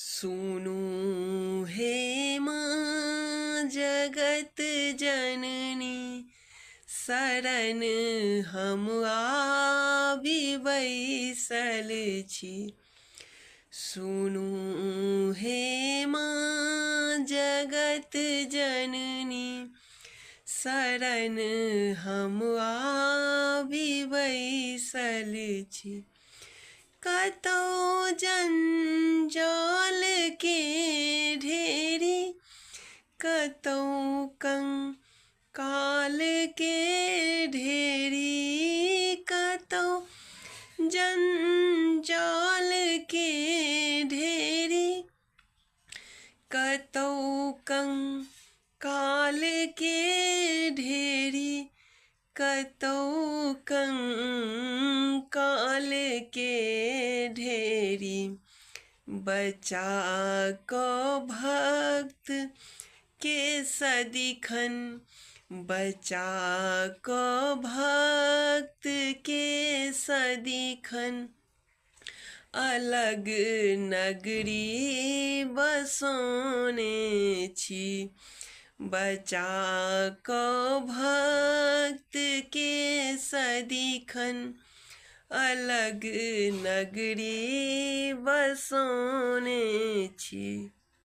सुनु हे माँ जगत जननी, शरण हम आबि बैसल छी। सुनु हे माँ जगत जननी, शरण हम आबि बैसल छी। कतौ जंजाल के ढेरी, कतौ कंकाल के ढेरी, कतौ जंजाल के ढेरी, कतौ कंकाल के ढेरी, कतौ कंकाल के ढेरी। बचा को भक्त के सदिखन, बचा को भक्त के सदिखन, अलग नगरी बसोने छी। बचा को भक्त के सदिखन, अलग नगरी बसोने छी।